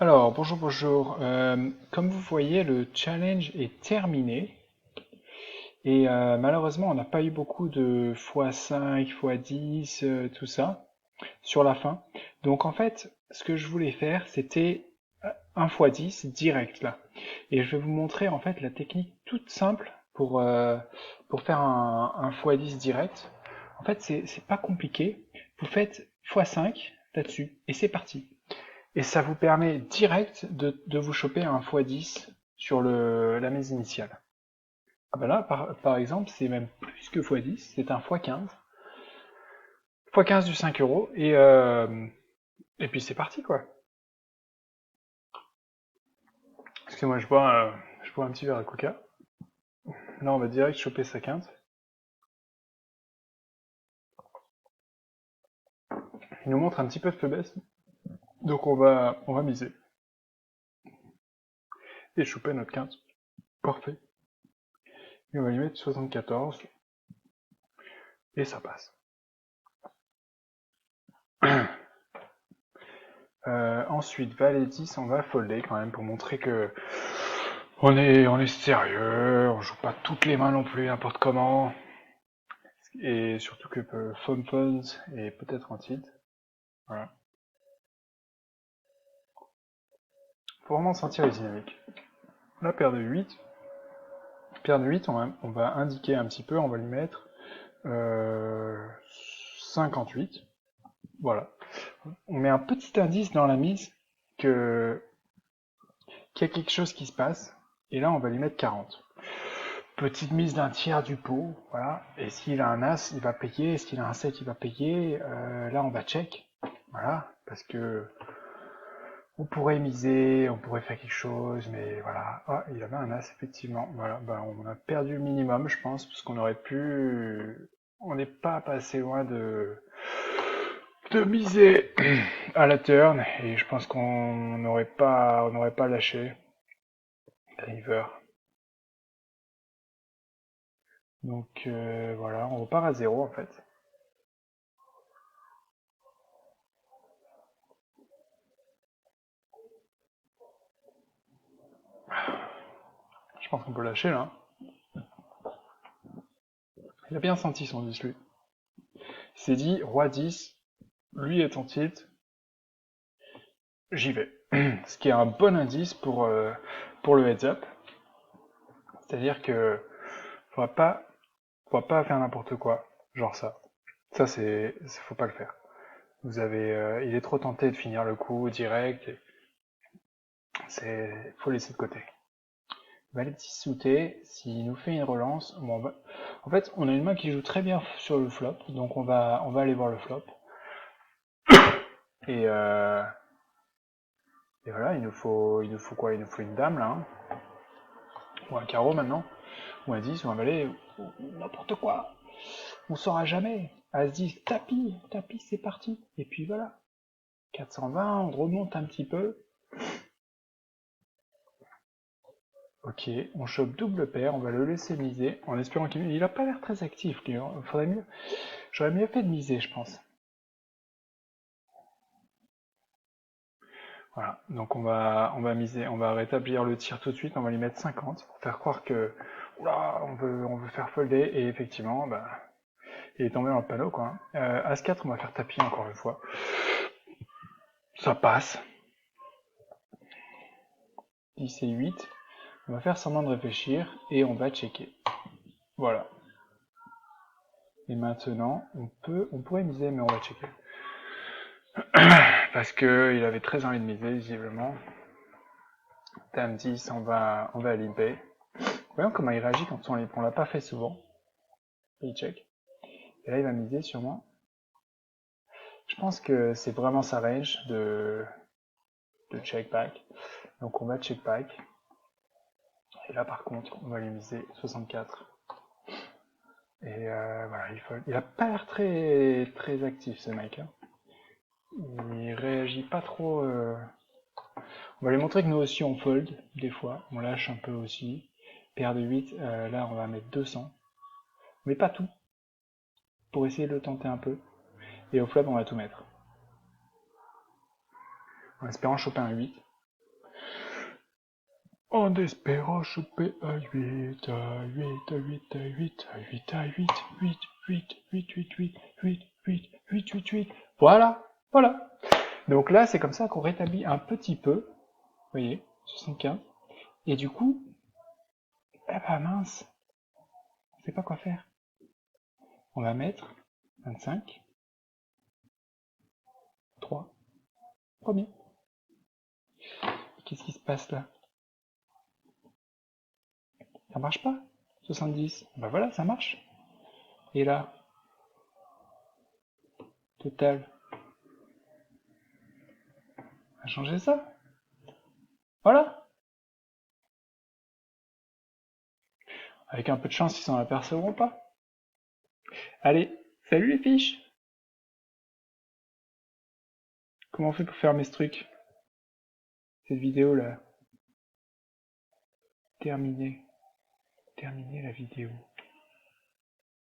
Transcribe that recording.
Alors, bonjour, bonjour. Comme vous voyez, le challenge est terminé. Et malheureusement, on n'a pas eu beaucoup de x5, x10, tout ça, sur la fin. Donc en fait, ce que je voulais faire, c'était un x10 direct là. Et je vais vous montrer en fait la technique toute simple pour faire un x10 direct. En fait, c'est pas compliqué. Vous faites x5 là-dessus, et c'est parti. Et ça vous permet direct de vous choper un x10 sur la mise initiale. Ah ben là, par exemple, c'est même plus que x10, c'est un x15. x15 du 5 euros, et puis c'est parti quoi. Excusez-moi, je bois un petit verre à coca. Là, on va direct choper sa quinte. Il nous montre un petit peu de faiblesse, donc on va miser. Et choper notre quinte. Parfait. Et on va lui mettre 74, et ça passe. Ensuite, valet 10, on va folder quand même pour montrer que on est sérieux, on joue pas toutes les mains non plus, n'importe comment. Et surtout que phone phones et peut-être en tilt. Voilà. Faut vraiment sentir les dynamiques. La paire de 8. Paire de 8, on va indiquer un petit peu, on va lui mettre 58. Voilà. On met un petit indice dans la mise que qu'il y a quelque chose qui se passe. Et là, on va lui mettre 40. Petite mise d'un tiers du pot, voilà. Et s'il a un as, il va payer. S'il a un 7, il va payer. Là, on va check, voilà, parce que on pourrait miser, on pourrait faire quelque chose, mais voilà. Ah, il avait un as, effectivement. Voilà, bah, on a perdu le minimum, je pense, parce qu'on aurait pu. On n'est pas passé loin de miser à la turn, et je pense qu'on n'aurait pas lâché. River. Donc voilà, on repart à zéro en fait. Je pense qu'on peut lâcher là. Il a bien senti son 10 lui. Il s'est dit, roi 10, lui est en tilt, j'y vais. Ce qui est un bon indice pour le heads up. C'est-à-dire que faut pas faire n'importe quoi, genre ça. Ça faut pas le faire. Il est trop tenté de finir le coup direct. Faut laisser de côté. Valet 10 sauté, s'il nous fait une relance, bon, en fait, on a une main qui joue très bien sur le flop, donc on va aller voir le flop. Et, euh, et voilà, il nous faut quoi? Il nous faut une dame là, hein, ou un carreau maintenant, ou un 10, ou un valet, ou n'importe quoi. On saura jamais. As 10, tapis, tapis, c'est parti. Et puis voilà, 420, on remonte un petit peu. Ok, on chope double paire, on va le laisser miser, en espérant qu'il a pas l'air très actif, lui. J'aurais mieux fait de miser, je pense. Voilà, donc on va miser, on va rétablir le tir tout de suite, on va lui mettre 50 pour faire croire que oula, on veut faire folder, et effectivement, bah, il est tombé dans le panneau quoi. As-4, on va faire tapis encore une fois. Ça passe. 10 et 8, on va faire semblant de réfléchir et on va checker. Voilà. Et maintenant, on pourrait miser, mais on va checker. Parce que il avait très envie de miser, visiblement. Dame 10, on va limper. Voyons comment il réagit quand on l'a pas fait souvent. Et il check. Et là, il va miser sûrement. Je pense que c'est vraiment sa range de check back. Donc on va check back. Et là, par contre, on va lui miser 64. Et voilà, il a pas l'air très, très actif ce mec. Hein. Il réagit pas trop. On va lui montrer que nous aussi on fold, des fois. On lâche un peu aussi. Paire de 8, là on va mettre 200. Mais pas tout. Pour essayer de le tenter un peu. Et au flop, on va tout mettre. En espérant choper un 8. On espère choper à 8, à 8, à 8, à 8, à 8, à 8, 8, 8, 8, 8, 8, 8, 8, 8, 8, 8. Voilà, voilà. Donc là, c'est comme ça qu'on rétablit un petit peu. Vous voyez, 75. Et du coup, ah bah mince, on sait pas quoi faire. On va mettre 25, 3, premier. Qu'est-ce qui se passe là? Ça marche pas? 70. Bah voilà, ça marche. Et là, total, on va changer ça. Voilà. Avec un peu de chance, ils s'en apercevront pas. Allez, salut les fiches! Comment on fait pour fermer ce truc? Cette vidéo là. Terminer. Terminer la vidéo.